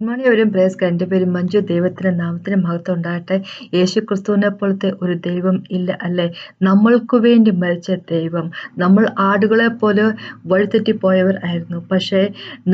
മണിയവരും praise എൻ്റെ പേര് മഞ്ജു. ദൈവത്തിന്റെ നാമത്തിന് മഹത്വം ഉണ്ടാകട്ടെ. യേശു ക്രിസ്തുവിനെ പോലത്തെ ഒരു ദൈവം ഇല്ല അല്ലേ? നമ്മൾക്ക് വേണ്ടി മരിച്ച ദൈവം. നമ്മൾ ആടുകളെ പോലെ വഴിതെറ്റിപ്പോയവർ ആയിരുന്നു. പക്ഷേ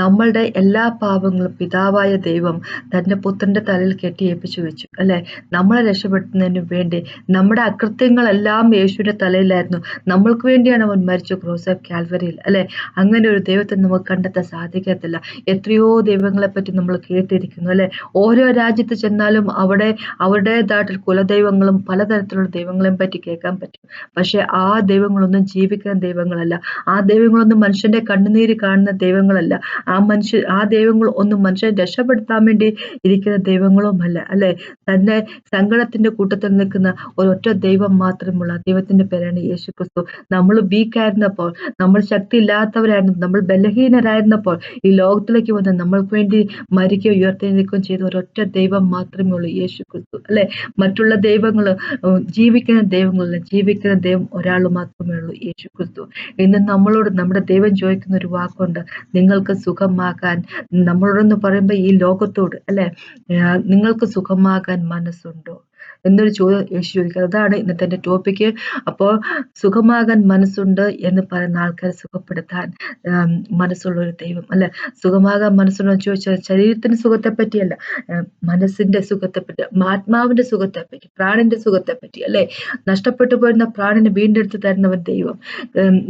നമ്മളുടെ എല്ലാ പാപങ്ങളും പിതാവായ ദൈവം തൻ്റെ പുത്രന്റെ തലയിൽ കെട്ടിയേൽപ്പിച്ചു വെച്ചു അല്ലേ? നമ്മളെ രക്ഷപ്പെടുത്തുന്നതിന് വേണ്ടി നമ്മുടെ അകൃത്യങ്ങളെല്ലാം യേശുവിന്റെ തലയിലായിരുന്നു. നമ്മൾക്ക് വേണ്ടിയാണ് അവൻ മരിച്ചു ക്രോസ് ഓഫ് കാൽവരിയിൽ അല്ലേ? അങ്ങനെ ഒരു ദൈവത്തെ നമുക്ക് കണ്ടെത്താൻ സാധിക്കത്തില്ല. എത്രയോ ദൈവങ്ങളെ പറ്റി നമ്മൾ കേട്ടിരിക്കുന്നു അല്ലെ? ഓരോ രാജ്യത്ത് ചെന്നാലും അവിടെ അവരുടേതായിട്ടുള്ള കുലദൈവങ്ങളും പലതരത്തിലുള്ള ദൈവങ്ങളെയും പറ്റി കേൾക്കാൻ പറ്റും. പക്ഷെ ആ ദൈവങ്ങളൊന്നും ജീവിക്കുന്ന ദൈവങ്ങളല്ല. ആ ദൈവങ്ങളൊന്നും മനുഷ്യന്റെ കണ്ണുനീര് കാണുന്ന ദൈവങ്ങളല്ല. ആ ദൈവങ്ങൾ ഒന്നും മനുഷ്യനെ രക്ഷപ്പെടുത്താൻ വേണ്ടി ഇരിക്കുന്ന ദൈവങ്ങളുമല്ല അല്ലെ? തന്നെ സങ്കടത്തിന്റെ കൂട്ടത്തിൽ നിൽക്കുന്ന ഒരൊറ്റ ദൈവം മാത്രമുള്ള ദൈവത്തിന്റെ പേരാണ് യേശു ക്രിസ്തു. നമ്മൾ വീക്ക് ആയിരുന്നപ്പോൾ, നമ്മൾ ശക്തി ഇല്ലാത്തവരായിരുന്നു, നമ്മൾ ബലഹീനരായിരുന്നപ്പോൾ ഈ ലോകത്തിലേക്ക് വന്ന് നമ്മൾക്ക് വേണ്ടി മരിക്കുകയും ഉയർത്തെഴുന്നേൽക്കുകയും ചെയ്ത ഒരൊറ്റ ദൈവം മാത്രമേ ഉള്ളൂ, യേശു ക്രിസ്തു അല്ലെ? മറ്റുള്ള ദൈവങ്ങൾ ജീവിക്കുന്ന ദൈവങ്ങളല്ല, ജീവിക്കുന്ന ദൈവം ഒരാൾ മാത്രമേ ഉള്ളൂ, യേശു ക്രിസ്തു. ഇന്ന് നമ്മളോട് നമ്മുടെ ദൈവം ചോദിക്കുന്ന ഒരു വാക്കുണ്ട്, നിങ്ങൾക്ക് സുഖമാകാൻ. നമ്മളോടൊന്ന് പറയുമ്പോൾ ഈ ലോകത്തോട് അല്ലെ, നിങ്ങൾക്ക് സുഖമാകാൻ മനസ്സുണ്ടോ എന്നൊരു ചോദ്യം യേശു ചോദിക്കുന്നത്. അതാണ് ഇന്നത്തെ എൻ്റെ ടോപ്പിക്ക്. അപ്പോൾ സുഖമാകാൻ മനസ്സുണ്ട് എന്ന് പറയുന്ന ആൾക്കാരെ സുഖപ്പെടുത്താൻ മനസ്സുള്ള ഒരു ദൈവം അല്ലെ? സുഖമാകാൻ മനസ്സുണ്ടോ എന്ന് ചോദിച്ചാൽ ശരീരത്തിന്റെ സുഖത്തെ പറ്റിയല്ല, മനസ്സിന്റെ സുഖത്തെ പറ്റി, ആത്മാവിന്റെ സുഖത്തെ പറ്റി, പ്രാണന്റെ സുഖത്തെ പറ്റി അല്ലെ? നഷ്ടപ്പെട്ടു പോയിരുന്ന പ്രാണനെ വീണ്ടെടുത്ത് തരുന്നവൻ ദൈവം.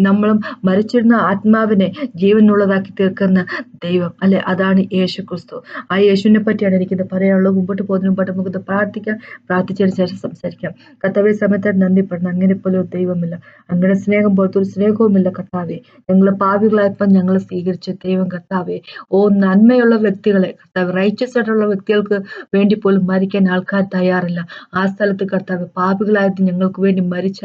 നമ്മളും മരിച്ചിരുന്ന ആത്മാവിനെ ജീവനുള്ളതാക്കി തീർക്കുന്ന ദൈവം അല്ലെ? അതാണ് യേശു ക്രിസ്തു. ആ യേശുവിനെ പറ്റിയാണ് എനിക്കിത് പറയാനുള്ളത്. മുമ്പോട്ട് പോകുന്നതിന് മുമ്പായിട്ട് നമുക്കിത് പ്രാർത്ഥിക്കാം. പ്രാർത്ഥിച്ചതിന് ശേഷം സംസാരിക്കാം. കർത്താവേ, സമയത്ത് നന്ദി പറഞ്ഞു. അങ്ങനെ പോലെ ഒരു ദൈവമില്ല, അങ്ങനെ സ്നേഹം പോലത്തെ ഒരു സ്നേഹവുമില്ല കർത്താവേ. ഞങ്ങൾ പാപികളായപ്പോൾ ഞങ്ങളെ സ്വീകരിച്ച ദൈവം കർത്താവേ. ഓ നന്മയുള്ള വ്യക്തികളെ കർത്താവ്, റൈച്ചസ് ആയിട്ടുള്ള വ്യക്തികൾക്ക് വേണ്ടി പോലും മരിക്കാൻ ആൾക്കാർ തയ്യാറില്ല. ആ സ്ഥലത്ത് കർത്താവ് പാപികളായിട്ട് ഞങ്ങൾക്ക് വേണ്ടി മരിച്ച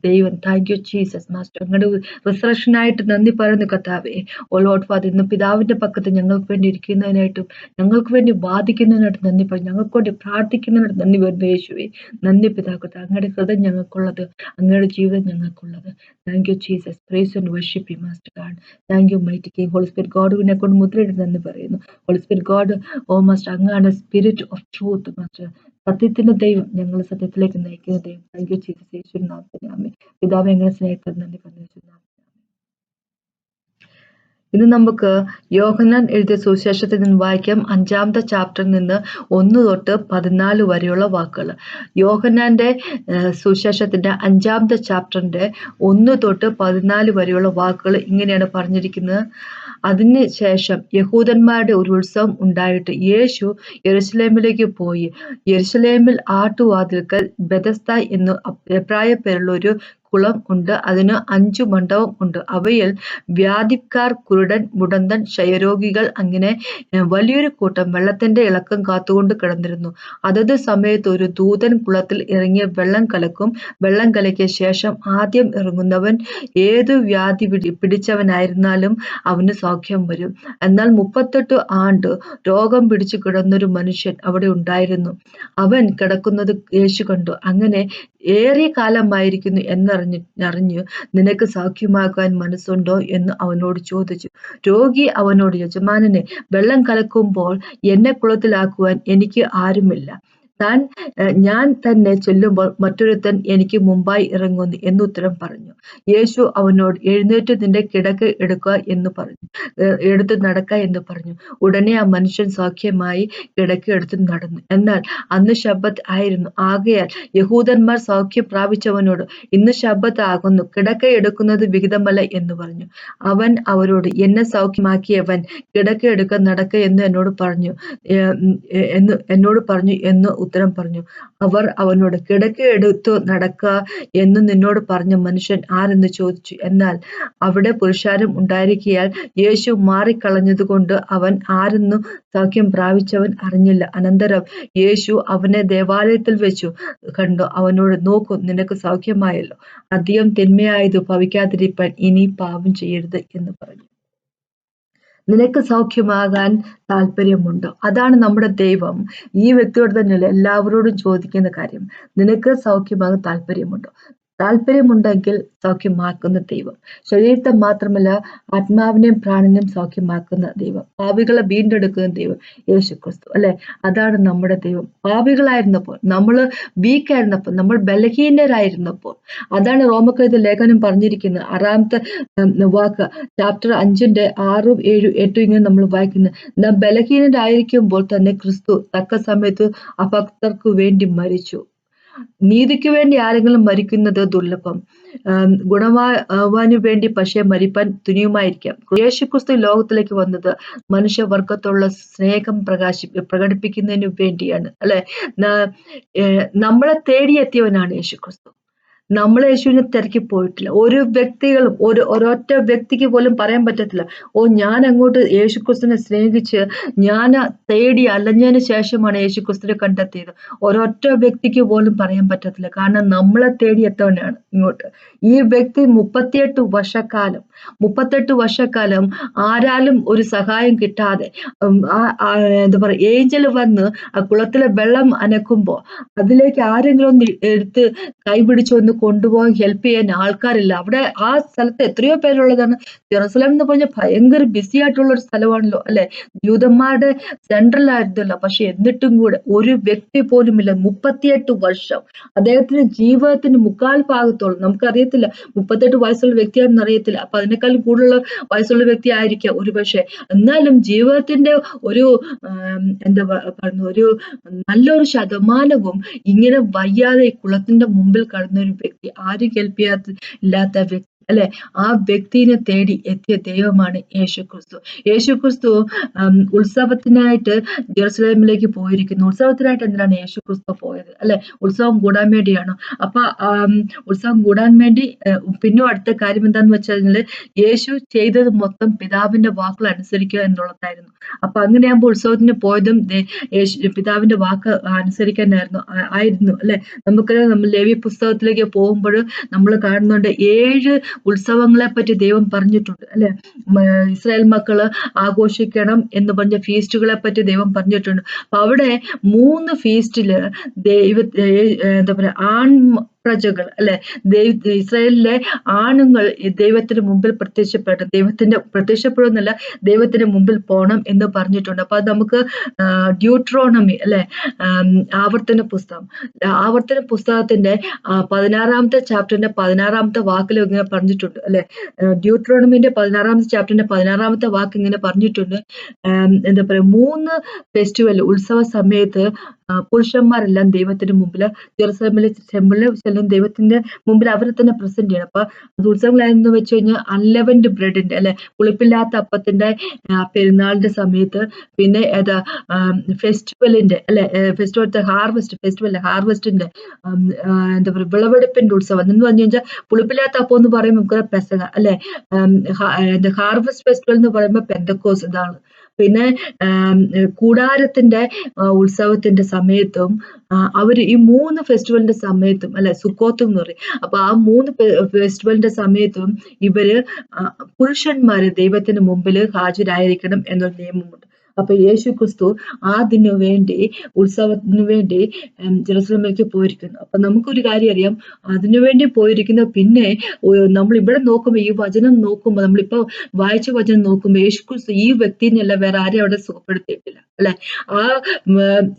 ദൈവം, താങ്ക് യു ജീസസ് മാസ്റ്റർ. ഞങ്ങളുടെ റിസറക്ഷനായിട്ട് നന്ദി പറയുന്നു കർത്താവേ. ഓ ലോർഡ് ഫാദർ, ഇന്ന് പിതാവിന്റെ പക്കത്ത് ഞങ്ങൾക്ക് വേണ്ടി ഇരിക്കുന്നതിനായിട്ടും ഞങ്ങൾക്ക് വേണ്ടി വാദിക്കുന്നതിനായിട്ട് നന്ദി പറഞ്ഞു, ഞങ്ങൾക്ക് വേണ്ടി പ്രാർത്ഥിക്കുന്നതിനായിട്ട് നന്ദി വരുന്നു യേശുവേ. നന്ദി പിതാക്കത്തെ, അങ്ങയുടെ ഹൃദയം ഞങ്ങൾക്കുള്ളത്, അങ്ങയുടെ ജീവിതം ഞങ്ങൾക്കുള്ളത്. Thank you Jesus. Praise and worship you master God. താങ്ക് യു മൈറ്റി കിങ്. ഹോളി സ്പിരിറ്റ് ഗോഡിനെ കൊണ്ട് മുദ്രയിട്ട് നന്ദി പറയുന്നു. Holy spirit God, oh master, അങ്ങാണ് സ്പിരിറ്റ് ഓഫ് ട്രൂത്ത് മാസ്റ്റർ, സത്യത്തിന്റെ ദൈവം, ഞങ്ങൾ സത്യത്തിലേക്ക് നയിക്കുന്ന ദൈവം. Thank you Jesus. യേശുവിൻ നാമത്തിൽ ആമേൻ. പിതാവ് എങ്ങനെ സ്നേഹിക്കുന്നത് നന്ദി പറഞ്ഞു. ഇന്ന് നമുക്ക് യോഹന്നാൻ എഴുതിയ സുവിശേഷത്തിൽ നിന്ന് വായിക്കാം. 5-ാമത്തെ ചാപ്റ്ററിൽ നിന്ന് 1 തൊട്ട് 14 വരെയുള്ള വാക്കുകൾ. യോഹന്നാന്റെ സുവിശേഷത്തിന്റെ 5-ാമത്തെ ചാപ്റ്ററിന്റെ 1 തൊട്ട് 14 വരെയുള്ള വാക്കുകൾ ഇങ്ങനെയാണ് പറഞ്ഞിരിക്കുന്നത്. അതിന് ശേഷം യഹൂദന്മാരുടെ ഒരു ഉത്സവം ഉണ്ടായിട്ട് യേശു യെരുശലേമിലേക്ക് പോയി. യെരുശലേമിൽ ആട്ടുവാതിൽക്കൽ ബെഥസ്ദ എന്നു എബ്രായ പേരുള്ള ഒരു കുളം ഉണ്ട്. അതിന് 5 മണ്ഡപം ഉണ്ട്. അവയിൽ വ്യാധിക്കാർ, കുരുടൻ, മുടന്തൻ, ക്ഷയരോഗികൾ അങ്ങനെ വലിയൊരു കൂട്ടം വെള്ളത്തിന്റെ ഇളക്കം കാത്തുകൊണ്ട് കിടന്നിരുന്നു. അതത് സമയത്ത് ഒരു ദൂതൻ കുളത്തിൽ ഇറങ്ങിയ വെള്ളം കലക്കും. വെള്ളം കലക്കിയ ശേഷം ആദ്യം ഇറങ്ങുന്നവൻ ഏതു വ്യാധി പിടിച്ചവനായിരുന്നാലും അവന് സൗഖ്യം വരും. എന്നാൽ 38 ആണ്ട് രോഗം പിടിച്ചു കിടന്നൊരു മനുഷ്യൻ അവിടെ ഉണ്ടായിരുന്നു. അവൻ കിടക്കുന്നത് യേശു കണ്ടു. അങ്ങനെ ഏറിയ കാലമായിരിക്കുന്നു എന്നറിഞ്ഞു നിനക്ക് സൗഖ്യമാകാൻ മനസ്സുണ്ടോ എന്ന് അവനോട് ചോദിച്ചു. രോഗി അവനോട്, യജമാനനെ, വെള്ളം കലക്കുമ്പോൾ എന്നെ കുളത്തിലാക്കുവാൻ എനിക്ക് ആരുമില്ല. ഞാൻ തന്നെ ചെല്ലുമ്പോൾ മറ്റൊരുത്തൻ എനിക്ക് മുമ്പായി ഇറങ്ങുന്നു എന്നുത്തരം പറഞ്ഞു. യേശു അവനോട്, എഴുന്നേറ്റ് നിന്റെ കിടക്ക എടുത്ത് നടക്ക എന്ന് പറഞ്ഞു. ഉടനെ ആ മനുഷ്യൻ സൗഖ്യമായി കിടക്ക എടുത്ത് നടന്നു. എന്നാൽ അന്ന് ശബ്ബത്ത് ആയിരുന്നു. ആകയാൽ യഹൂദന്മാർ സൗഖ്യം പ്രാപിച്ചവനോട്, ഇന്ന് ശബ്ബത്ത് ആകുന്നു, കിടക്ക എടുക്കുന്നത് വിഹിതമല്ല എന്ന് പറഞ്ഞു. അവൻ അവരോട്, എന്നെ സൗഖ്യമാക്കിയവൻ കിടക്ക എടുക്ക നടക്ക എന്ന് എന്നോട് പറഞ്ഞു എന്ന് ഉത്തരം പറഞ്ഞു. അവർ അവനോട്, കിടക്ക എടുത്തു നടക്ക എന്ന് നിന്നോട് പറഞ്ഞ മനുഷ്യൻ ആരെന്ന് ചോദിച്ചു. എന്നാൽ അവിടെ പുരുഷാരം ഉണ്ടായിരിക്കയാൽ യേശു മാറിക്കളഞ്ഞതുകൊണ്ട് അവൻ ആരെന്നു സൗഖ്യം പ്രാപിച്ചവൻ അറിഞ്ഞില്ല. അനന്തരം യേശു അവനെ ദേവാലയത്തിൽ വെച്ചു കണ്ടു അവനോട്, നോക്കൂ, നിനക്ക് സൗഖ്യമായല്ലോ. അധികം തിന്മയായത് ഭവിക്കാതിരിപ്പാൻ ഇനി പാപം ചെയ്യരുത് എന്ന് പറഞ്ഞു. നിനക്ക് സൗഖ്യമാകാൻ താല്പര്യമുണ്ടോ? അതാണ് നമ്മുടെ ദൈവം ഈ വ്യക്തിയോട് തന്നെയല്ല എല്ലാവരോടും ചോദിക്കുന്ന കാര്യം. നിനക്ക് സൗഖ്യമാകാൻ താല്പര്യമുണ്ടോ? താല്പര്യമുണ്ടെങ്കിൽ സൗഖ്യമാക്കുന്ന ദൈവം. ശരീരത്തെ മാത്രമല്ല, ആത്മാവിനെയും പ്രാണനെയും സൗഖ്യമാക്കുന്ന ദൈവം. പാപികളെ വീണ്ടെടുക്കുന്ന ദൈവം യേശു ക്രിസ്തു, അല്ലെ? അതാണ് നമ്മുടെ ദൈവം. പാപികളായിരുന്നപ്പോൾ, നമ്മൾ വീക്കായിരുന്നപ്പോൾ, നമ്മൾ ബലഹീനരായിരുന്നപ്പോൾ, അതാണ് റോമക്കെഴുതിയ ലേഖനം പറഞ്ഞിരിക്കുന്നത്. 6-ാമത്തെ വാക്ക്, ചാപ്റ്റർ 5-ന്റെ 6, 7, 8 ഇങ്ങനെ നമ്മൾ വായിക്കുന്നത്. നാം ബലഹീനരായിരിക്കുമ്പോൾ തന്നെ ക്രിസ്തു തക്ക സമയത്ത് അഭക്തർക്ക് വേണ്ടി മരിച്ചു. നീതിക്ക് വേണ്ടി ആരെങ്കിലും മരിക്കുന്നത് ദുർലഭം, ഗുണവാനു വേണ്ടി പക്ഷേ മരിപ്പാൻ തുനിയുമായിരിക്കാം. യേശുക്രിസ്തു ലോകത്തിലേക്ക് വന്നത് മനുഷ്യവർഗത്തോടുള്ള സ്നേഹം പ്രകടിപ്പിക്കുന്നതിന് വേണ്ടിയാണ്, അല്ലെ? നമ്മളെ തേടിയെത്തിയവനാണ് യേശുക്രിസ്തു. നമ്മൾ യേശുവിനെ തിരക്കി പോയിട്ടില്ല. ഒരു വ്യക്തികളും ഒരൊറ്റ വ്യക്തിക്ക് പോലും പറയാൻ പറ്റത്തില്ല, ഓ ഞാൻ അങ്ങോട്ട് യേശുക്രിസ്തുവിനെ സ്നേഹിച്ച് ഞാൻ തേടി അലഞ്ഞതിന് ശേഷമാണ് യേശുക്രിസ്തുവിനെ കണ്ടെത്തിയത്. ഒരൊറ്റ വ്യക്തിക്ക് പോലും പറയാൻ പറ്റത്തില്ല. കാരണം നമ്മളെ തേടി എത്തവനാണ് ഇങ്ങോട്ട്. ഈ വ്യക്തി 38 വർഷക്കാലം ആരാലും ഒരു സഹായം കിട്ടാതെ, എന്താ പറയുക, ഏഞ്ചൽ വന്ന് ആ കുളത്തിലെ വെള്ളം അനക്കുമ്പോ അതിലേക്ക് ആരെങ്കിലും ഒന്ന് എടുത്ത് കൈപിടിച്ച് ഒന്ന് കൊണ്ടുപോകാൻ ഹെൽപ്പ് ചെയ്യാൻ ആൾക്കാരില്ല. അവിടെ ആ സ്ഥലത്ത് എത്രയോ പേരുള്ളതാണ്. ജെറുസലേം എന്ന് പറഞ്ഞാൽ ഭയങ്കര ബിസി ആയിട്ടുള്ള ഒരു സ്ഥലമാണല്ലോ, അല്ലെ? ജൂതന്മാരുടെ സെൻട്രലായിരുന്നല്ലോ. പക്ഷെ എന്നിട്ടും കൂടെ ഒരു വ്യക്തി പോലും ഇല്ല. 38 വർഷം അദ്ദേഹത്തിന്റെ ജീവിതത്തിന് 3/4 ഭാഗത്തോളം നമുക്കറിയത്തില്ല. 38 വയസ്സുള്ള വ്യക്തിയാണെന്ന് അറിയത്തില്ല. അപ്പൊ അതിനേക്കാളും കൂടുതലുള്ള വയസ്സുള്ള വ്യക്തി ആയിരിക്കാം ഒരുപക്ഷെ. എന്നാലും ജീവിതത്തിന്റെ ഒരു എന്താ പറയുന്ന ഒരു നല്ലൊരു ശതമാനവും ഇങ്ങനെ വയ്യാതെ കുളത്തിന്റെ മുമ്പിൽ കടന്ന ഒരു വ്യക്തി, ആരും ഹെൽപ്പ് ഇല്ലാത്ത വ്യക്തി, അല്ലെ? ആ വ്യക്തിനെ തേടി എത്തിയ ദൈവമാണ് യേശുക്രിസ്തു. യേശുക്രിസ്തു ഉത്സവത്തിനായിട്ട് ജെറുസലേമിലേക്ക് പോയിരിക്കുന്നു. ഉത്സവത്തിനായിട്ട് എന്തിനാണ് യേശുക്രിസ്തു പോയത്, അല്ലെ? ഉത്സവം കൂടാൻ വേണ്ടിയാണ്. അപ്പൊ ഉത്സവം കൂടാൻ വേണ്ടി പിന്നെ അടുത്ത കാര്യം എന്താന്ന് വെച്ചാൽ, യേശു ചെയ്തത് മൊത്തം പിതാവിന്റെ വാക്കുകൾ അനുസരിക്കുക എന്നുള്ളതായിരുന്നു. അപ്പൊ അങ്ങനെയാകുമ്പോൾ ഉത്സവത്തിന് പോയതും പിതാവിന്റെ വാക്ക് അനുസരിക്കാനായിരുന്നു, അല്ലെ? നമുക്കറിയാം, നമ്മൾ ലേവ്യ പുസ്തകത്തിലേക്ക് പോകുമ്പോൾ നമ്മൾ കാണുന്നുണ്ട് 7 ഉത്സവങ്ങളെ പറ്റി ദൈവം പറഞ്ഞിട്ടുണ്ട്, അല്ലെ? ഇസ്രായേൽ മക്കള് ആഘോഷിക്കണം എന്ന് പറഞ്ഞ ഫീസ്റ്റുകളെ പറ്റി ദൈവം പറഞ്ഞിട്ടുണ്ട്. അപ്പൊ അവിടെ 3 ഫീസ്റ്റില് എന്താ പറയാ, പ്രജകൾ, അല്ലെ? ഇസ്രായേലിലെ ആണുങ്ങൾ ദൈവത്തിന് മുമ്പിൽ പ്രത്യക്ഷപ്പെടുന്നില്ല, ദൈവത്തിന് മുമ്പിൽ പോണം എന്ന് പറഞ്ഞിട്ടുണ്ട്. അപ്പൊ അത് നമുക്ക് ഡ്യൂട്രോണമി, അല്ലെ, ആവർത്തന പുസ്തകത്തിന്റെ 16-ാമത്തെ ചാപ്റ്ററിന്റെ 16-ാമത്തെ വാക്കിൽ ഇങ്ങനെ പറഞ്ഞിട്ടുണ്ട്, അല്ലെ? ഡ്യൂട്രോണമിന്റെ 16-ാമത്തെ ചാപ്റ്ററിന്റെ 16-ാമത്തെ വാക്ക് ഇങ്ങനെ പറഞ്ഞിട്ടുണ്ട്. എന്താ പറയാ, 3 ഫെസ്റ്റിവൽ ഉത്സവ സമയത്ത് പുരുഷന്മാരെല്ലാം ദൈവത്തിന് മുമ്പിൽ ജെറുസലേമിലെ ടെമ്പിളിൽ ചെല്ലും, ദൈവത്തിന്റെ മുമ്പിൽ അവരെ തന്നെ പ്രസന്റ് ചെയ്യണം. അപ്പൊ അത് ഉത്സവങ്ങളായിരുന്നു വെച്ച് കഴിഞ്ഞാൽ അൺലെവൻഡ് ബ്രെഡിന്റെ, അല്ലെ, പുളിപ്പില്ലാത്ത അപ്പത്തിന്റെ പെരുന്നാളിന്റെ സമയത്ത്, പിന്നെ ഫെസ്റ്റിവലിന്റെ, അല്ലെ, ഹാർവെസ്റ്റിന്റെ എന്താ പറയുക, വിളവെടുപ്പിന്റെ ഉത്സവം എന്ന് പറഞ്ഞു കഴിഞ്ഞാൽ, പുളിപ്പില്ലാത്ത അപ്പം എന്ന് പറയുമ്പോൾ നമുക്ക് പെസഹ, അല്ലെ? ഹാർവെസ്റ്റ് ഫെസ്റ്റിവൽ എന്ന് പറയുമ്പോൾ പെന്തക്കോസ്, ഇതാണ്. പിന്നെ കൂടാരത്തിന്റെ ഉത്സവത്തിന്റെ സമയത്തും അവര് ഈ 3 ഫെസ്റ്റിവലിന്റെ സമയത്തും, അല്ലെ, സുക്കോത്തും എന്ന് പറയും. അപ്പൊ ആ 3 ഫെസ്റ്റിവലിന്റെ സമയത്തും ഇവര് പുരുഷന്മാര് ദൈവത്തിന് മുമ്പിൽ ഹാജരായിരിക്കണം എന്നൊരു നിയമമുണ്ട്. അപ്പൊ യേശു ക്രിസ്തു അതിനു വേണ്ടി, ഉത്സവത്തിന് വേണ്ടി ജെറുസലേമിലേക്ക് പോയിരിക്കുന്നു. അപ്പൊ നമുക്കൊരു കാര്യം അറിയാം, അതിനുവേണ്ടി പോയിരിക്കുന്ന. പിന്നെ നമ്മൾ ഇവിടെ നോക്കുമ്പോ, ഈ വചനം നോക്കുമ്പോ, നമ്മളിപ്പോ വായിച്ച വചനം നോക്കുമ്പോ, യേശു ക്രിസ്തു ഈ വ്യക്തിനെയല്ല വേറെ ആരെയും അവിടെ സുഖപ്പെടുത്തിയിട്ടില്ല, അല്ലെ? ആ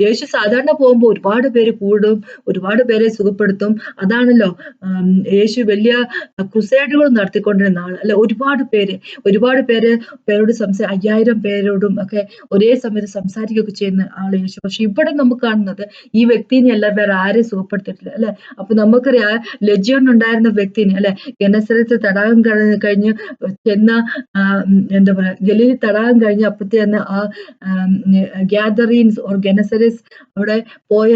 യേശു സാധാരണ പോകുമ്പോ ഒരുപാട് പേര് കൂടും, ഒരുപാട് പേരെ സുഖപ്പെടുത്തും. അതാണല്ലോ യേശു വലിയ ക്രുസേഡുകൾ നടത്തിക്കൊണ്ടിരുന്ന ആള്, അല്ലെ? ഒരുപാട് പേരോട് 5000 പേരോടും ഒക്കെ ഒരേ സമയത്ത് സംസാരിക്കുകയൊക്കെ ചെയ്യുന്ന ആള് യേശു. പക്ഷെ ഇവിടെ നമുക്ക് കാണുന്നത് ഈ വ്യക്തിനെയല്ല വേറെ ആരെയും സുഖപ്പെടുത്തിയിട്ടില്ല, അല്ലെ? അപ്പൊ നമുക്കറിയാം, ലജ്ജൻ ഉണ്ടായിരുന്ന വ്യക്തിനെ, അല്ലെ, ഗെനസറത്ത് തടാകം കഴിഞ്ഞ് ചെന്ന, എന്താ പറയാ, ഗലീലി തടാകം കഴിഞ്ഞ് അപ്പത്തെ തന്നെ ആ ഗ്യാദറീൻസ് ഓർ ഗെനസറസ് അവിടെ പോയ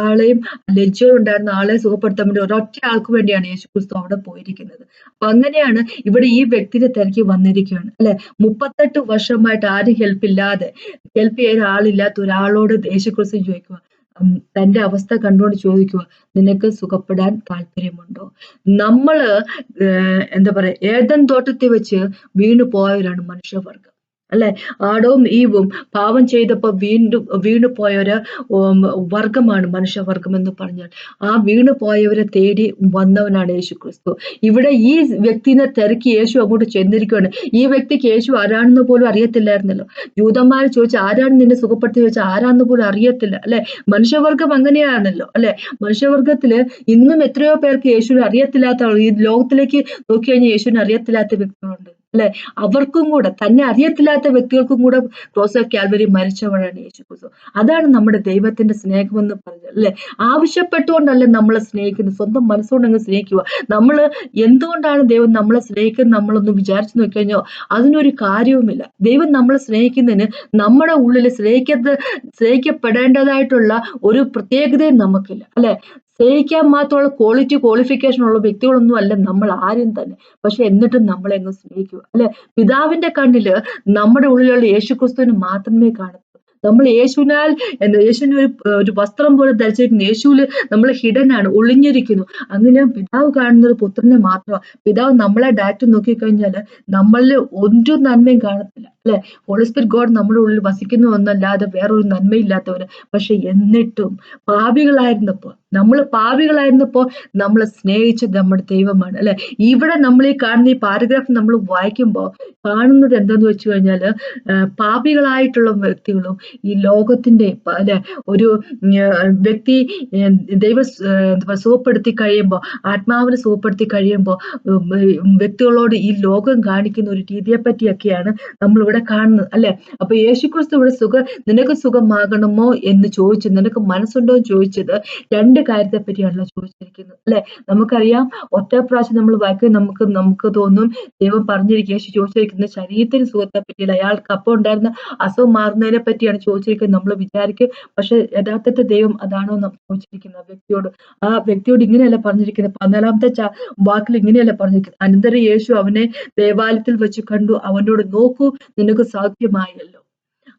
ആളെയും, ലജ്ജ ഉണ്ടായിരുന്ന ആളെ സുഖപ്പെടുത്താൻ വേണ്ടി ഒരൊറ്റ ആൾക്ക് വേണ്ടിയാണ് യേശു ക്രിസ്തു അവിടെ പോയിരിക്കുന്നത്. അപ്പൊ അങ്ങനെയാണ് ഇവിടെ ഈ വ്യക്തിനെ തിരക്കി വന്നിരിക്കുകയാണ്, അല്ലെ? 38 വർഷമായിട്ട് ആരും ഹെൽപ്പ് ചെയ്യാൻ ആളില്ലാത്ത ഒരാളോട് യേശു ക്രിസ്തു ചോദിക്കുക, തന്റെ അവസ്ഥ കണ്ടുകൊണ്ട് ചോദിക്കുക, നിനക്ക് സുഖപ്പെടാൻ താല്പര്യമുണ്ടോ? നമ്മള് എന്താ പറയാ, ഏദൻ തോട്ടത്തിൽ വെച്ച് വീണു പോയവരാണ് മനുഷ്യവർഗം. അല്ലെ? ആദവും ഈവും പാപം ചെയ്തപ്പോൾ വീണ്ടും വീണു പോയൊരു വർഗമാണ് മനുഷ്യവർഗം എന്ന് പറഞ്ഞാൽ. ആ വീണു പോയവരെ തേടി വന്നവനാണ് യേശുക്രിസ്തു. ഇവിടെ ഈ വ്യക്തിനെ തിരക്കി യേശു അങ്ങോട്ട് ചെന്നിരിക്കുകയാണ്. ഈ വ്യക്തിക്ക് യേശു ആരാണെന്ന് പോലും അറിയത്തില്ലായിരുന്നല്ലോ. ജൂതന്മാർ ചോദിച്ചു, ആരാണ് നിന്നെ സുഖപ്പെടുത്തി ചോദിച്ചാൽ ആരാന്ന് പോലും അറിയത്തില്ല, അല്ലെ? മനുഷ്യവർഗം അങ്ങനെയാണല്ലോ, അല്ലെ? മനുഷ്യവർഗത്തില് ഇന്നും എത്രയോ പേർക്ക് യേശുവിനെ അറിയത്തില്ലാത്ത, ഈ ലോകത്തിലേക്ക് നോക്കി കഴിഞ്ഞാൽ യേശുവിനെ അറിയത്തില്ലാത്ത വ്യക്തികളുണ്ട്, അല്ലെ? അവർക്കും കൂടെ, തന്നെ അറിയത്തില്ലാത്ത വ്യക്തികൾക്കും കൂടെ ക്രോസ് ഓഫ് കാൽവരി മരിച്ചവനാണ് യേശു ക്രിസ്തു. അതാണ് നമ്മുടെ ദൈവത്തിന്റെ സ്നേഹമെന്ന് പറഞ്ഞത്, അല്ലെ? ആവശ്യപ്പെട്ടുകൊണ്ടല്ല നമ്മളെ സ്നേഹിക്കുന്നത്, സ്വന്തം മനസ്സുകൊണ്ട് അങ്ങ് സ്നേഹിക്കുക. നമ്മള് എന്തുകൊണ്ടാണ് ദൈവം നമ്മളെ സ്നേഹിക്കുന്നത് നമ്മളൊന്ന് വിചാരിച്ചു നോക്കിക്കഴിഞ്ഞോ അതിനൊരു കാര്യവുമില്ല. ദൈവം നമ്മളെ സ്നേഹിക്കുന്നതിന് നമ്മുടെ ഉള്ളിൽ സ്നേഹിക്കപ്പെടേണ്ടതായിട്ടുള്ള ഒരു പ്രത്യേകതയും നമുക്കില്ല, അല്ലെ? സ്നേഹിക്കാൻ മാത്രമുള്ള ക്വാളിഫിക്കേഷൻ ഉള്ള വ്യക്തികളൊന്നും അല്ല നമ്മൾ ആരും തന്നെ. പക്ഷെ എന്നിട്ടും നമ്മളെ അങ്ങ് സ്നേഹിക്കുക, അല്ലെ? പിതാവിന്റെ കണ്ണില് നമ്മുടെ ഉള്ളിലുള്ള യേശുക്രിസ്തുവിന് മാത്രമേ കാണൂ. നമ്മൾ യേശുവിനെ ഒരു വസ്ത്രം പോലെ ധരിച്ചിരിക്കുന്നു. യേശുവിൽ നമ്മൾ ഹിഡൻ ആണ്, ഒളിഞ്ഞിരിക്കുന്നു. അങ്ങനെ പിതാവ് കാണുന്നത് പുത്രനെ മാത്രമാണ്. പിതാവ് നമ്മളെ ഡയറക്റ്റ് നോക്കിക്കഴിഞ്ഞാല് നമ്മളിൽ ഒരു നന്മയും കാണത്തില്ല, അല്ലെ? ഹോളി സ്പിരിറ്റ് ഗോഡ് നമ്മുടെ ഉള്ളിൽ വസിക്കുന്നു എന്നല്ലാതെ വേറൊരു നന്മയില്ലാത്തവര്. പക്ഷെ എന്നിട്ടും പാപികളായിരുന്നപ്പോ നമ്മളെ സ്നേഹിച്ചത് നമ്മുടെ ദൈവമാണ്, അല്ലെ? ഇവിടെ നമ്മൾ ഈ കാണുന്ന ഈ പാരഗ്രാഫ് നമ്മൾ വായിക്കുമ്പോൾ കാണുന്നത് എന്താന്ന് വെച്ച് കഴിഞ്ഞാല് പാപികളായിട്ടുള്ള വ്യക്തികളും ഈ ലോകത്തിന്റെ, അല്ലെ, ഒരു വ്യക്തി സുഖപ്പെടുത്തി കഴിയുമ്പോൾ, ആത്മാവിനെ സുഖപ്പെടുത്തി കഴിയുമ്പോൾ വ്യക്തികളോട് ഈ ലോകം കാണിക്കുന്ന ഒരു രീതിയെ പറ്റിയൊക്കെയാണ് നമ്മൾ ഇവിടെ കാണുന്നത്, അല്ലെ? അപ്പൊ യേശുക്രിസ്തു ഇവിടെ നിനക്ക് സുഖമാകണമോ എന്ന് ചോദിച്ചത്, നിനക്ക് മനസ്സുണ്ടോ എന്ന് ചോദിച്ചത് രണ്ട് കാര്യത്തെ പറ്റിയാണല്ലോ ചോദിച്ചിരിക്കുന്നത്, അല്ലെ? നമുക്കറിയാം, ഒറ്റ പ്രാവശ്യം നമ്മൾ വായിക്കും നമുക്ക് തോന്നും ദൈവം പറഞ്ഞിരിക്കുക, യേശു ചോദിച്ചിരിക്കുന്നത് ശരീരത്തിന് സുഖത്തെ പറ്റിയല്ല, അയാൾക്ക് അപ്പം ഉണ്ടായിരുന്ന അസുഖം മാറുന്നതിനെ പറ്റിയാണ് ചോദിച്ചിരിക്കുന്നത് നമ്മൾ വിചാരിക്കും. പക്ഷെ യഥാർത്ഥത്തിൽ ദൈവം അതാണോ ചോദിച്ചിരിക്കുന്നത് ആ വ്യക്തിയോട് ഇങ്ങനെയല്ല പറഞ്ഞിരിക്കുന്നത്. 14-ാമത്തെ വാക്കിൽ ഇങ്ങനെയല്ല പറഞ്ഞിരിക്കുന്നത്. അനന്തരം യേശു അവനെ ദേവാലയത്തിൽ വെച്ച് കണ്ടു, അവനോട് നോക്കൂ, നിനക്ക് സൗഖ്യമായല്ലോ.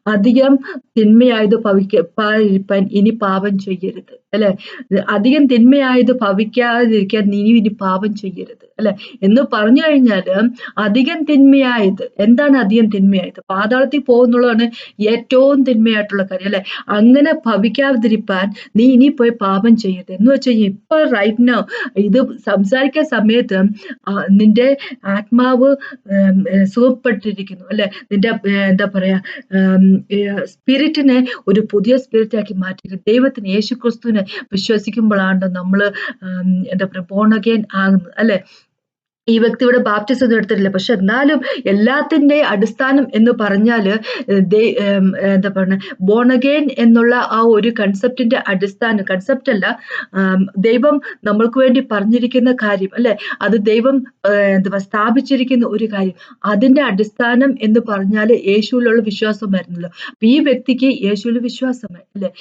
അധികം തിന്മയായത് ഭവിക്കാതിരിക്കാൻ ഇനി പാപം ചെയ്യരുത്, അല്ലെ? അധികം തിന്മയായത് ഭവിക്കാതിരിക്കാൻ ഇനി പാപം ചെയ്യരുത്, അല്ലെ? എന്ന് പറഞ്ഞു കഴിഞ്ഞാല് അധികം തിന്മയായത് എന്താണ്? അധികം തിന്മയായത് പാതാളത്തിൽ പോകുന്നുള്ളതാണ് ഏറ്റവും തിന്മയായിട്ടുള്ള കാര്യം, അല്ലെ? അങ്ങനെ ഭവിക്കാതിരിക്കാൻ നീ ഇനി പോയി പാപം ചെയ്യരുത് എന്ന് വെച്ച് കഴിഞ്ഞാൽ ഇപ്പൊ റൈറ്റ് നൗ ഇത് സംസാരിക്കുന്ന സമയത്ത് നിന്റെ ആത്മാവ് സുഖപ്പെട്ടിരിക്കുന്നു, അല്ലെ? നിന്റെ എന്താ പറയാ സ്പിരിറ്റിനെ ഒരു പുതിയ സ്പിരിറ്റ് ആക്കി മാറ്റിയിരിക്കും. ദൈവത്തിന്, യേശുക്രിസ്തുവിനെ വിശ്വസിക്കുമ്പോഴാണ് നമ്മള് എന്താ പറയാ ബോൺ അഗൈൻ ആകുന്നത്, അല്ലെ? ഈ വ്യക്തി ഇവിടെ ബാപ്റ്റിസം ഒന്നും എടുത്തിട്ടില്ല. പക്ഷെ എന്നാലും എല്ലാത്തിന്റെ അടിസ്ഥാനം എന്ന് പറഞ്ഞാല് എന്താ പറയുക, ബോൺ അഗൈൻ എന്നുള്ള ആ ഒരു കൺസെപ്റ്റിന്റെ അടിസ്ഥാനം, കൺസെപ്റ്റ് അല്ല, ദൈവം നമ്മൾക്ക് വേണ്ടി പറഞ്ഞിരിക്കുന്ന കാര്യം, അല്ലെ? അത് ദൈവം സ്ഥാപിച്ചിരിക്കുന്ന ഒരു കാര്യം, അതിന്റെ അടിസ്ഥാനം എന്ന് പറഞ്ഞാല് യേശുവിലുള്ള വിശ്വാസമായിരുന്നല്ലോ. അപ്പൊ ഈ വ്യക്തിക്ക് യേശുവിൽ വിശ്വാസമായി, അല്ലെ?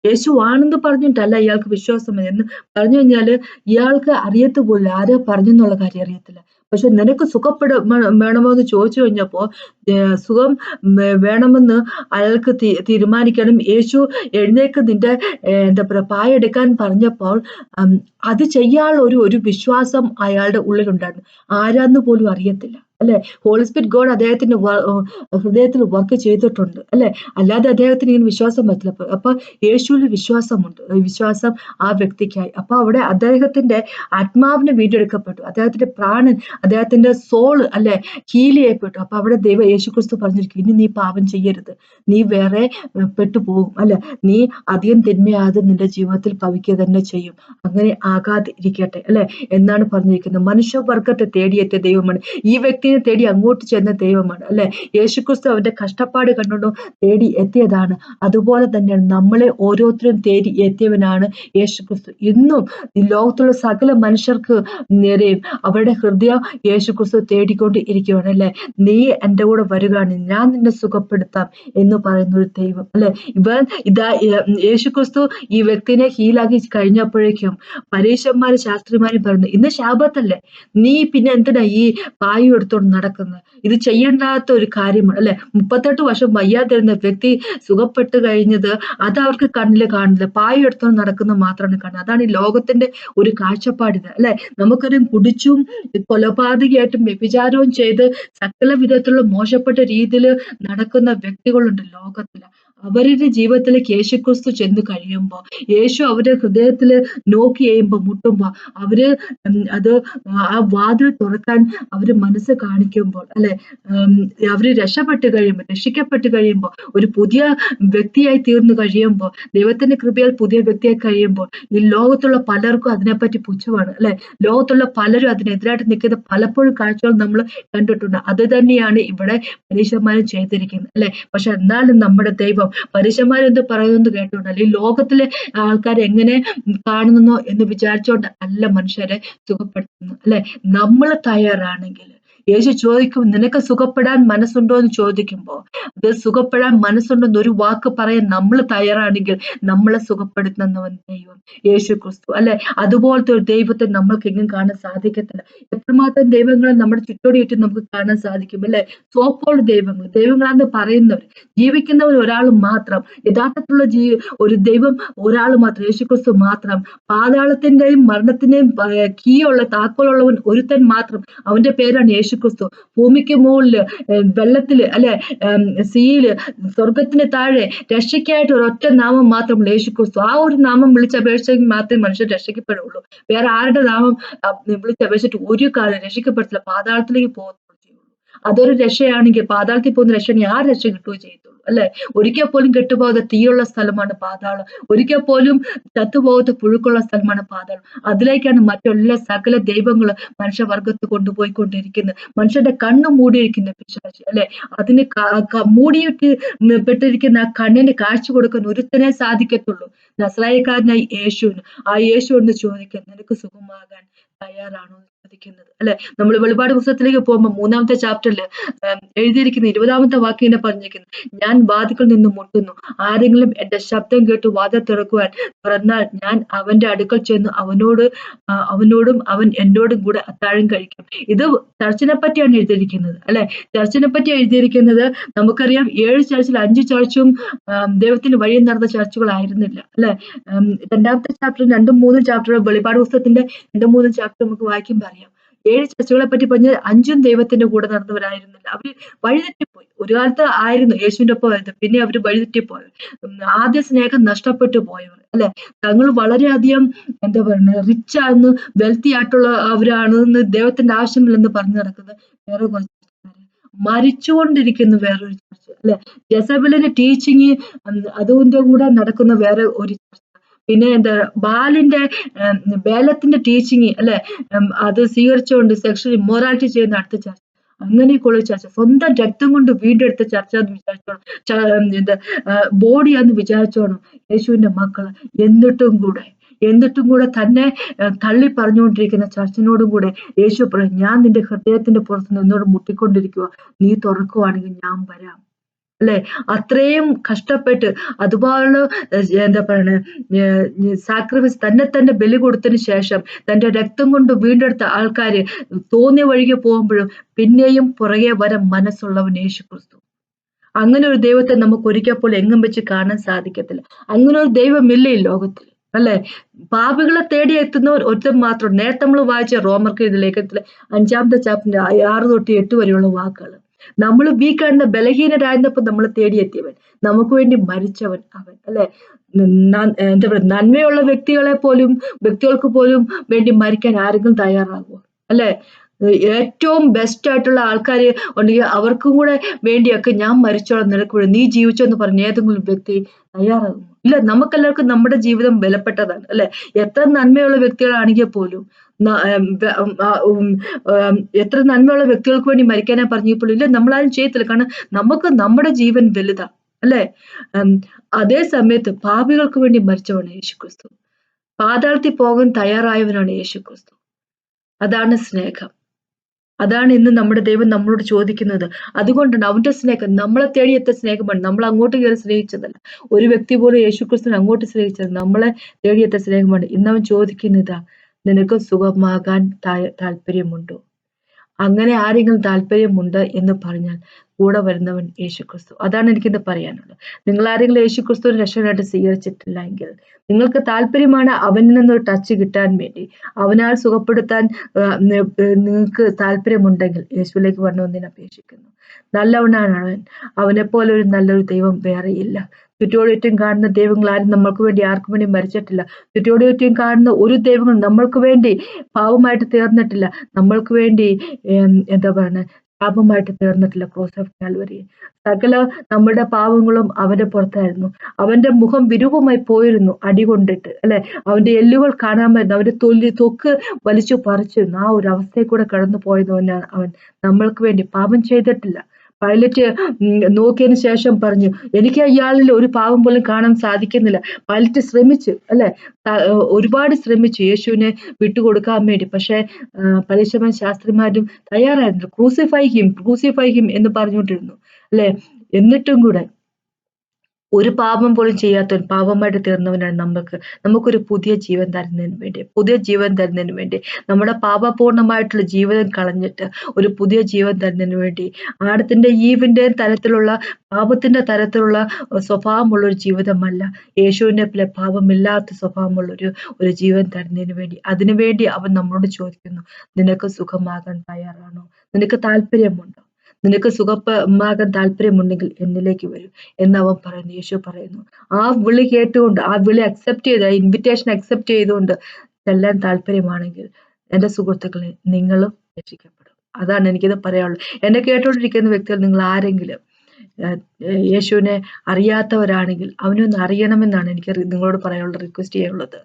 യേശു ആണെന്ന് പറഞ്ഞിട്ടല്ല ഇയാൾക്ക് വിശ്വാസമായി എന്ന് പറഞ്ഞു കഴിഞ്ഞാല് ഇയാൾക്ക് അറിയത്തുപോലും ആരോ പറഞ്ഞെന്നുള്ള കാര്യം അറിയത്തില്ല. പക്ഷെ നിനക്ക് വേണമോ എന്ന് ചോദിച്ചു കഴിഞ്ഞപ്പോ സുഖം വേണമെന്ന് അയാൾക്ക് തീരുമാനിക്കണം. യേശു എഴുന്നേക്ക് നിന്റെ എന്താ പറയാ പായെടുക്കാൻ പറഞ്ഞപ്പോൾ അത് ചെയ്യാനുള്ള ഒരു വിശ്വാസം അയാളുടെ ഉള്ളിലുണ്ടായിരുന്നു. ആരാന്ന് പോലും അറിയത്തില്ല, അല്ലെ? ഹോളി സ്പിരിറ്റ് ഗോഡ് അദ്ദേഹത്തിന്റെ ഹൃദയത്തിൽ വർക്ക് ചെയ്തിട്ടുണ്ട്, അല്ലെ? അല്ലാതെ അദ്ദേഹത്തിന് ഇങ്ങനെ വിശ്വാസം പറ്റില്ല. അപ്പൊ യേശുവിൽ വിശ്വാസം ആ വ്യക്തിക്കായി. അപ്പൊ അവിടെ അദ്ദേഹത്തിന്റെ ആത്മാവിന് വീണ്ടെടുക്കപ്പെട്ടു, അദ്ദേഹത്തിന്റെ പ്രാണൻ, അദ്ദേഹത്തിന്റെ സോള്, അല്ലെ, ഹീൽ ചെയ്യപ്പെട്ടു. അപ്പൊ അവിടെ യേശുക്രിസ്തു പറഞ്ഞിരിക്കും, ഇനി നീ പാപം ചെയ്യരുത്, നീ വേറെ പെട്ടുപോകും, അല്ലെ? നീ അധികം തിന്മയാതെ നിന്റെ ജീവിതത്തിൽ ഭവിക്കുക തന്നെ ചെയ്യും. അങ്ങനെ ആകാതെ ഇരിക്കട്ടെ, അല്ലെ? എന്നാണ് പറഞ്ഞിരിക്കുന്നത്. മനുഷ്യവർഗത്തെ തേടിയെത്തിയ ദൈവമാണ് ഈ വ്യക്തിയെ തേടി അങ്ങോട്ട് ചെന്ന ദൈവമാണ്, അല്ലെ? യേശുക്രിസ്തു അവന്റെ കഷ്ടപ്പാട് കണ്ടുകൊണ്ട് തേടി എത്തിയതാണ്. അതുപോലെ തന്നെയാണ് നമ്മളെ ഓരോരുത്തരും തേടി എത്തിയവനാണ് യേശുക്രിസ്തു. ഇന്നും ഈ ലോകത്തുള്ള സകല മനുഷ്യർക്ക് നേരെയും അവരുടെ ഹൃദയം യേശുക്രിസ്തു തേടിക്കൊണ്ട് ഇരിക്കുകയാണ്, അല്ലെ? നീ എൻ്റെ കൂടെ വരികയാണ്, ഞാൻ നിന്നെ സുഖപ്പെടുത്താം എന്ന് പറയുന്ന ഒരു ദൈവം, അല്ലെ? യേശുക്രിസ്തു ഈ വ്യക്തിനെ ഹീലാക്കി കഴിഞ്ഞപ്പോഴേക്കും പരീശന്മാരും ശാസ്ത്രിമാരും പറഞ്ഞു, ഇന്ന് ശാബത്തല്ലേ, നീ പിന്നെ എന്തിനാ ഈ പായു എടുത്തോണ്ട് നടക്കുന്നത്? ഇത് ചെയ്യേണ്ടാത്ത ഒരു കാര്യമാണ്, അല്ലെ? 38 വർഷം വയ്യാതിരുന്ന വ്യക്തി സുഖപ്പെട്ട് കഴിഞ്ഞത് അത് അവർക്ക് കണ്ണില് കാണില്ല, പായു എടുത്തോണ്ട് നടക്കുന്നത് മാത്രമാണ് കാണുന്നത്. അതാണ് ഈ ലോകത്തിന്റെ ഒരു കാഴ്ചപ്പാടിത്, അല്ലെ? നമുക്കറിയാം, കുടിച്ചും കൊലപാതകയായിട്ടും വ്യഭിചാരവും ചെയ്ത് സകല വിധത്തിലുള്ള മോശ മോശപ്പെട്ട രീതിയിൽ നടക്കുന്ന വ്യക്തികളുണ്ട് ലോകത്തില്. അവരുടെ ജീവിതത്തിലേക്ക് യേശുക്രിസ്തു ചെന്ന് കഴിയുമ്പോൾ, യേശു അവരുടെ ഹൃദയത്തില് നോക്ക് ചെയ്യുമ്പോൾ, മുട്ടുമ്പോൾ, അവര് അത് ആ വാതിൽ തുറക്കാൻ അവര് മനസ്സ് കാണിക്കുമ്പോൾ, അല്ലെ, അവര് രക്ഷിക്കപ്പെട്ട് കഴിയുമ്പോൾ, ഒരു പുതിയ വ്യക്തിയായി തീർന്നു കഴിയുമ്പോൾ, ദൈവത്തിന്റെ കൃപയാൽ പുതിയ വ്യക്തിയായി കഴിയുമ്പോൾ, ഈ ലോകത്തുള്ള പലർക്കും അതിനെപ്പറ്റി പുച്ഛമാണ്, അല്ലെ. ലോകത്തുള്ള പലരും അതിനെതിരായിട്ട് നിൽക്കുന്ന പലപ്പോഴും കാഴ്ചകൾ നമ്മൾ കണ്ടിട്ടുണ്ട്. അത് തന്നെയാണ് ഇവിടെ പരീശന്മാരും ചെയ്തിരിക്കുന്നത്, അല്ലെ. പക്ഷെ എന്നാലും നമ്മുടെ ദൈവം പരീശന്മാരെന്ത് പറയുന്നത് കേട്ടോണ്ട്, അല്ലെങ്കിൽ ലോകത്തിലെ ആൾക്കാർ എങ്ങനെ കാണുന്നോ എന്ന് വിചാരിച്ചോണ്ട് അല്ല മനുഷ്യരെ സുഖപ്പെടുത്തുന്നു, അല്ലെ. നമ്മൾ തയ്യാറാണെങ്കിൽ, യേശു ചോദിക്കും, നിനക്ക് സുഖപ്പെടാൻ മനസ്സുണ്ടോ എന്ന് ചോദിക്കുമ്പോൾ, അത് സുഖപ്പെടാൻ മനസ്സുണ്ടെന്ന് ഒരു വാക്ക് പറയാൻ നമ്മൾ തയ്യാറാണെങ്കിൽ നമ്മളെ സുഖപ്പെടുത്തുന്നവൻ ദൈവം യേശു ക്രിസ്തു, അല്ലെ. അതുപോലത്തെ ഒരു ദൈവത്തെ നമ്മൾക്ക് എങ്ങും കാണാൻ സാധിക്കത്തില്ല. എത്രമാത്രം ദൈവങ്ങളെ നമ്മുടെ ചുറ്റോടി ചുറ്റും നമുക്ക് കാണാൻ സാധിക്കും, അല്ലെ. സോപ്പോൾ ദൈവങ്ങളാന്ന് പറയുന്നവർ, ജീവിക്കുന്നവർ ഒരാൾ മാത്രം, യഥാർത്ഥത്തിലുള്ള ഒരു ദൈവം ഒരാൾ മാത്രം, യേശു ക്രിസ്തു മാത്രം. പാതാളത്തിന്റെയും മരണത്തിന്റെയും കീയുള്ള താക്കോലുള്ളവൻ ഒരുത്തൻ മാത്രം, അവന്റെ പേരാണ് യേശു ക്രിസ്തു. ഭൂമിക്ക് മുകളില്, വെള്ളത്തില്, അല്ലെ, സീയില്, സ്വർഗത്തിന് താഴെ രക്ഷയ്ക്കായിട്ട് ഒരൊറ്റ നാമം മാത്രമുള്ള യേശു ക്രിസ്തു. ആ ഒരു നാമം വിളിച്ചപേക്ഷിച്ചെങ്കിൽ മാത്രമേ മനുഷ്യർ രക്ഷിക്കപ്പെടുള്ളൂ. വേറെ ആരുടെ നാമം വിളിച്ചപേക്ഷിച്ചിട്ട് ഒരു കാര്യം രക്ഷിക്കപ്പെടില്ല, പാതാളത്തിലേക്ക് പോകത്തുള്ളൂ. അതൊരു രക്ഷയാണെങ്കിൽ, പാതാളത്തിൽ പോകുന്ന രക്ഷയാണെങ്കിൽ ആ രക്ഷ കിട്ടുകയോ ചെയ്യത്തുള്ളൂ, അല്ലെ. ഒരിക്കൽ പോലും കെട്ടുപോകാത്ത തീയുള്ള സ്ഥലമാണ് പാതാളം. ഒരിക്കൽ പോലും ചത്തുപോകാത്ത പുഴുക്കുള്ള സ്ഥലമാണ് പാതാളം. അതിലേക്കാണ് മറ്റെല്ലാ സകല ദൈവങ്ങളും മനുഷ്യവർഗത്ത് കൊണ്ടുപോയിക്കൊണ്ടിരിക്കുന്നത്. മനുഷ്യന്റെ കണ്ണ് മൂടിയിരിക്കുന്ന പിശാച്, അല്ലെ. അതിന് മൂടിയിട്ട് പെട്ടിരിക്കുന്ന ആ കണ്ണിന് കാഴ്ച കൊടുക്കാൻ ഒരുത്തനെ സാധിക്കത്തുള്ളൂ, നസ്രായക്കാരനായി യേശുവിന്. ആ യേശു എന്ന് ചോദിക്കാൻ, നിനക്ക് സുഖമാകാൻ തയ്യാറാണോ ചോദിക്കുന്നത്, അല്ലെ. നമ്മൾ വെളിപാട് പുസ്തകത്തിലേക്ക് പോകുമ്പോൾ 3-ാമത്തെ ചാപ്റ്ററിൽ എഴുതിയിരിക്കുന്ന 20-ാമത്തെ വാക്യം പറഞ്ഞിരിക്കുന്നു, ഞാൻ വാതിൽക്കൽ നിന്ന് മുട്ടുന്നു, ആരെങ്കിലും എന്റെ ശബ്ദം കേട്ട് വാതിൽ തുറന്നാൽ ഞാൻ അവന്റെ അടുക്കൽ ചെന്ന് അവനോടും അവൻ എന്നോടും കൂടെ അത്താഴം കഴിക്കും. ഇത് ചർച്ചിനെ പറ്റിയാണ് എഴുതിയിരിക്കുന്നത്, അല്ലെ. ചർച്ചിനെ പറ്റി എഴുതിയിരിക്കുന്നത് നമുക്കറിയാം. 7 ചർച്ചിൽ 5 ചർച്ചും ദൈവത്തിന് വഴി നടന്ന ചർച്ചുകളായിരുന്നില്ല, അല്ലെ. 2-ാമത്തെ ചാപ്റ്ററും 2-3 ചാപ്റ്ററും വെളിപാട് പുസ്തകത്തിന്റെ 2-3 ചാപ്റ്റർ നമുക്ക് വായിക്കുമ്പോൾ അറിയാം. 7 ചർച്ചകളെ പറ്റി പറഞ്ഞാൽ 5ഉം ദൈവത്തിന്റെ കൂടെ നടന്നവരായിരുന്നില്ല. അവര് വഴിതെറ്റിപ്പോയി. ഒരു കാലത്ത് ആയിരുന്നു യേശുവിന്റെ ഒപ്പം ആയിരുന്നു, പിന്നെ അവര് വഴിതെറ്റിപ്പോയി. ആദ്യ സ്നേഹം നഷ്ടപ്പെട്ടു പോയവർ, അല്ലെ. തങ്ങൾ വളരെയധികം എന്താ പറയുന്നത്, റിച്ച് ആണെന്ന്, വെൽത്തി ആയിട്ടുള്ള അവരാണെന്ന്, ദൈവത്തിന്റെ ആവശ്യമില്ലെന്ന് പറഞ്ഞു നടക്കുന്നത് വേറെ കുറച്ച് മരിച്ചുകൊണ്ടിരിക്കുന്ന വേറൊരു ചർച്ച, അല്ലെ. ജെസബലിന്റെ ടീച്ചിങ് അതിന്റെ കൂടെ നടക്കുന്ന വേറെ ഒരു ചർച്ച. പിന്നെ ബേലത്തിന്റെ ടീച്ചിങ്, അല്ലെ, അത് സ്വീകരിച്ചുകൊണ്ട് സെക്ഷൽ ഇമ്മോറാലിറ്റി ചെയ്യുന്ന അടുത്ത ചർച്ച. അങ്ങനെയൊക്കെയുള്ള ചർച്ച, സ്വന്തം രക്തം കൊണ്ട് വീണ്ടെടുത്ത ചർച്ച എന്ന് വിചാരിച്ചോണം, ബോഡിയാന്ന് വിചാരിച്ചോണം യേശുവിന്റെ മക്കള്. എന്നിട്ടും കൂടെ തന്നെ തള്ളി പറഞ്ഞുകൊണ്ടിരിക്കുന്ന ചർച്ചിനോടും കൂടെ യേശു പറയും, ഞാൻ നിന്റെ ഹൃദയത്തിന്റെ പുറത്ത് നിന്നോട് മുട്ടിക്കൊണ്ടിരിക്കുക, നീ തുറക്കുവാണെങ്കിൽ ഞാൻ വരാം, അല്ലെ. അത്രയും കഷ്ടപ്പെട്ട് അതുപോലെ എന്താ പറയണ സാക്രിഫൈസ്, തന്നെ ബലി കൊടുത്തതിന് ശേഷം തന്റെ രക്തം കൊണ്ട് വീണ്ടെടുത്ത ആൾക്കാര് തോന്നിയ വഴിക്ക് പോകുമ്പോഴും പിന്നെയും പുറകെ വരാൻ മനസ്സുള്ളവൻ യേശു ക്രിസ്തു. അങ്ങനെ ഒരു ദൈവത്തെ നമുക്ക് ഒരിക്കൽ പോലും എങ്ങും വെച്ച് കാണാൻ സാധിക്കത്തില്ല. അങ്ങനെ ഒരു ദൈവമില്ല ഈ ലോകത്തിൽ, അല്ലെ. പാപികളെ തേടി എത്തുന്നവർ ഒരുത്തൻ മാത്രം. നേരത്തെ നമ്മൾ വായിച്ച റോമർക്ക് ലേഖനത്തിലെ 5-ാമത്തെ ചാപ്റ്ററിന്റെ 6 തൊട്ട് 8 വരെയുള്ള വാക്കുകൾ. നമ്മൾ വീക്കായിരുന്ന, ബലഹീനരായിരുന്നപ്പോൾ നമ്മൾ തേടിയെത്തിയവൻ, നമുക്ക് വേണ്ടി മരിച്ചവൻ അവൻ, അല്ലെ. എന്താ പറയുക, നന്മയുള്ള വ്യക്തികൾക്ക് പോലും വേണ്ടി മരിക്കാൻ ആരെങ്കിലും തയ്യാറാകുമോ, അല്ലെ. ഏറ്റവും ബെസ്റ്റ് ആയിട്ടുള്ള ആൾക്കാര് ഉണ്ടെങ്കിൽ അവർക്കും കൂടെ വേണ്ടിയൊക്കെ ഞാൻ മരിച്ചോളാം നിനക്ക് വേണ്ടി, നീ ജീവിച്ചോ എന്ന് പറഞ്ഞ ഏതെങ്കിലും വ്യക്തി തയ്യാറാകുമോ? ഇല്ല. നമുക്കെല്ലാവർക്കും നമ്മുടെ ജീവിതം വിലപ്പെട്ടതാണ്, അല്ലെ. എത്ര നന്മയുള്ള വ്യക്തികളാണെങ്കിൽ പോലും, എത്ര നന്മയുള്ള വ്യക്തികൾക്ക് വേണ്ടി മരിക്കാനാ പറഞ്ഞപ്പോൾ ഇല്ല, നമ്മളാരും ചെയ്യത്തില്ല. കാരണം നമുക്ക് നമ്മുടെ ജീവൻ വലുതാ, അല്ലെ. അതേ സമയത്ത് പാപികൾക്ക് വേണ്ടി മരിച്ചവനാണ് യേശുക്രിസ്തു. പാതാളത്തിൽ പോകാൻ തയ്യാറായവനാണ് യേശുക്രിസ്തു. അതാണ് സ്നേഹം. അതാണ് ഇന്ന് നമ്മുടെ ദൈവം നമ്മളോട് ചോദിക്കുന്നത്. അതുകൊണ്ടാണ് അവന്റെ സ്നേഹം നമ്മളെ തേടിയെത്ത സ്നേഹമാണ്. നമ്മൾ അങ്ങോട്ട് കയറി സ്നേഹിച്ചതല്ല. ഒരു വ്യക്തി പോലും യേശുക്രിസ്തുവിനെ അങ്ങോട്ട് സ്നേഹിച്ചത് നമ്മളെ തേടിയെത്ത സ്നേഹമാണ്. ഇന്ന് അവൻ ചോദിക്കുന്നതാ, നിനക്ക് സുഖമാകാൻ താല്പര്യമുണ്ടോ? അങ്ങനെ ആരെങ്കിലും താല്പര്യമുണ്ട് എന്ന് പറഞ്ഞാൽ കൂടെ വരുന്നവൻ യേശുക്രിസ്തു. അതാണ് എനിക്കിന്ന് പറയാനുള്ളത്. നിങ്ങൾ ആരെങ്കിലും യേശുക്രിസ്തുവിനെ രക്ഷകനായിട്ട് സ്വീകരിച്ചിട്ടില്ല എങ്കിൽ നിങ്ങൾക്ക് താല്പര്യമാണ് അവനിൽ നിന്നൊരു ടച്ച് കിട്ടാൻ വേണ്ടി, അവനാൽ സുഖപ്പെടുത്താൻ നിങ്ങൾക്ക് താല്പര്യമുണ്ടെങ്കിൽ യേശുവിലേക്ക് വരണമെന്ന് ഞാൻ അപേക്ഷിക്കുന്നു. നല്ലവനാണ് അവൻ. അവനെപ്പോലെ ഒരു നല്ലൊരു ദൈവം വേറെയില്ല. ചുറ്റോടുചുറ്റും കാണുന്ന ദൈവങ്ങൾ ആരും നമ്മൾക്ക് വേണ്ടി ആർക്കും വേണ്ടി മരിച്ചിട്ടില്ല. ചുറ്റോടുചുറ്റും കാണുന്ന ഒരു ദൈവങ്ങൾ നമ്മൾക്ക് വേണ്ടി പാവമായിട്ട് തീർന്നിട്ടില്ല. നമ്മൾക്ക് വേണ്ടി എന്താ പറയുന്നത്, ശാപമായിട്ട് തീർന്നിട്ടില്ല ക്രോസ് ഓഫ് കാൽവരി. സകല നമ്മുടെ പാവങ്ങളും അവന്റെ പുറത്തായിരുന്നു. അവന്റെ മുഖം വിരൂപമായി പോയിരുന്നു അടി കൊണ്ടിട്ട്, അല്ലെ? അവന്റെ എല്ലുകൾ കാണാമായിരുന്നു. അവന്റെ തൊക്ക് വലിച്ചു പറിച്ചിരുന്നു. ആ ഒരു അവസ്ഥയിൽ കൂടെ കടന്നു പോയതവനാണ് അവൻ. നമ്മൾക്ക് വേണ്ടി പാപം ചെയ്തിട്ടില്ല. പൈലറ്റ് നോക്കിയതിന് ശേഷം പറഞ്ഞു, എനിക്ക് ഇയാളിൽ ഒരു പാവം പോലും കാണാൻ സാധിക്കുന്നില്ല. പൈലറ്റ് ശ്രമിച്ചു, അല്ലെ? ഒരുപാട് ശ്രമിച്ചു യേശുവിനെ വിട്ടുകൊടുക്കാൻ വേണ്ടി. പക്ഷെ പരീശന്മാരും ശാസ്ത്രിമാരും തയ്യാറായിരുന്നു. ക്രൂസിഫൈ ഹിം എന്ന് പറഞ്ഞുകൊണ്ടിരുന്നു, അല്ലെ? എന്നിട്ടും കൂടെ ഒരു പാപം പോലും ചെയ്യാത്തവൻ, പാപമായിട്ട് തീർന്നവനാണ് നമുക്കൊരു പുതിയ ജീവൻ തരുന്നതിന് വേണ്ടി നമ്മുടെ പാപപൂർണമായിട്ടുള്ള ജീവിതം കളഞ്ഞിട്ട് ഒരു പുതിയ ജീവൻ തരുന്നതിന് വേണ്ടി, ആടത്തിന്റെ ഈവിന്റെ തരത്തിലുള്ള പാപത്തിന്റെ തരത്തിലുള്ള സ്വഭാവമുള്ള ഒരു ജീവിതമല്ല, യേശുവിനെ പോലെ പാപമില്ലാത്ത സ്വഭാവമുള്ള ഒരു ജീവൻ തരുന്നതിന് വേണ്ടി, അതിനുവേണ്ടി അവൻ നമ്മളോട് ചോദിക്കുന്നു, നിനക്ക് സുഖമാകാൻ തയ്യാറാണോ? നിനക്ക് താല്പര്യമുണ്ടോ? നിനക്ക് സുഖമാകാൻ താല്പര്യമുണ്ടെങ്കിൽ എന്നിലേക്ക് വരൂ എന്ന് അവൻ പറയുന്നു. യേശു പറയുന്നു. ആ വിളി കേട്ടുകൊണ്ട്, ആ വിളി അക്സെപ്റ്റ് ചെയ്ത്, ആ ഇൻവിറ്റേഷൻ അക്സെപ്റ്റ് ചെയ്തുകൊണ്ട് ചെല്ലാൻ താല്പര്യമാണെങ്കിൽ എന്റെ സുഹൃത്തുക്കളെ, നിങ്ങളും രക്ഷിക്കപ്പെടും. അതാണ് എനിക്കിത് പറയാനുള്ളത്. എന്നെ കേട്ടുകൊണ്ടിരിക്കുന്ന വ്യക്തികൾ, നിങ്ങൾ ആരെങ്കിലും യേശുവിനെ അറിയാത്തവരാണെങ്കിൽ അവനൊന്ന് അറിയണമെന്നാണ് എനിക്ക് നിങ്ങളോട് പറയാനുള്ള, റിക്വസ്റ്റ് ചെയ്യാനുള്ളത്.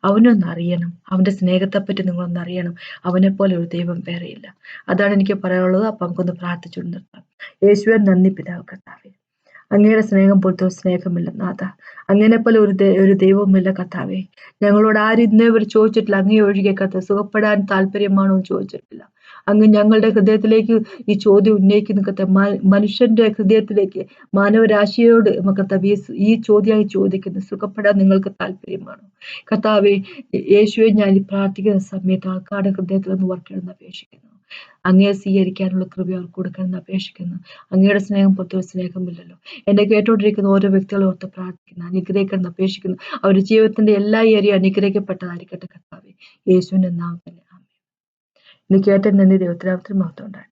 അവനൊന്ന് അറിയണം. അവന്റെ സ്നേഹത്തെപ്പറ്റി നിങ്ങളൊന്ന് അറിയണം. അവനെപ്പോലെ ഒരു ദൈവം വേറെയില്ല. അതാണ് എനിക്ക് പറയാനുള്ളത്. അപ്പം നമുക്കൊന്ന് പ്രാർത്ഥിച്ചുകൊണ്ട് നിർത്താം. യേശുവേ, നന്ദി പിതാവ് കർത്താവേ. അങ്ങയുടെ സ്നേഹം പോലത്തെ ഒരു സ്നേഹമില്ല നാഥ. അങ്ങനെ പോലെ ഒരു ദൈവമില്ല കർത്താവേ. ഞങ്ങളോട് ആരും ഇന്നേ വരെ ചോദിച്ചിട്ടില്ല, അങ്ങയെ ഒഴികെ കർത്താവ് സുഖപ്പെടാൻ താല്പര്യമാണോ എന്ന് ചോദിച്ചിട്ടില്ല. അങ്ങ് ഞങ്ങളുടെ ഹൃദയത്തിലേക്ക് ഈ ചോദ്യം ഉന്നയിക്കുന്ന കർത്താവ്, മനുഷ്യന്റെ ഹൃദയത്തിലേക്ക്, മാനവരാശിയോട് കർത്താവ് ഈ ചോദ്യമായി ചോദിക്കുന്നു, സുഖപ്പെടാൻ നിങ്ങൾക്ക് താല്പര്യമാണോ? കർത്താവേ, യേശുവെ, ഞാൻ ഈ പ്രാർത്ഥിക്കുന്ന സമയത്ത് ആൾക്കാരുടെ ഹൃദയത്തിൽ നിന്ന് വർക്കണമെന്ന് അപേക്ഷിക്കുന്നു. അങ്ങയെ സ്വീകരിക്കാനുള്ള കൃപ അവർക്ക് കൊടുക്കണമെന്ന് അപേക്ഷിക്കുന്നു. അങ്ങയുടെ സ്നേഹം പുറത്തൊരു സ്നേഹമില്ലല്ലോ. എന്നെ കേട്ടോണ്ടിരിക്കുന്ന ഓരോ വ്യക്തികളെ ഓർത്ത് പ്രാർത്ഥിക്കുന്നു, അനുഗ്രഹിക്കണമെന്ന് അപേക്ഷിക്കുന്നു. അവരുടെ ജീവിതത്തിന്റെ എല്ലാ ഏരിയ അനുഗ്രഹിക്കപ്പെട്ടതായിരിക്കട്ടെ കർത്താവേ, യേശുവിന്റെ നാമത്തിൽ. ഇനി കേട്ട നന്ദി. ദൈവത്തിനാമത്തിൽ മഹത്വം ഉണ്ടാകട്ടെ.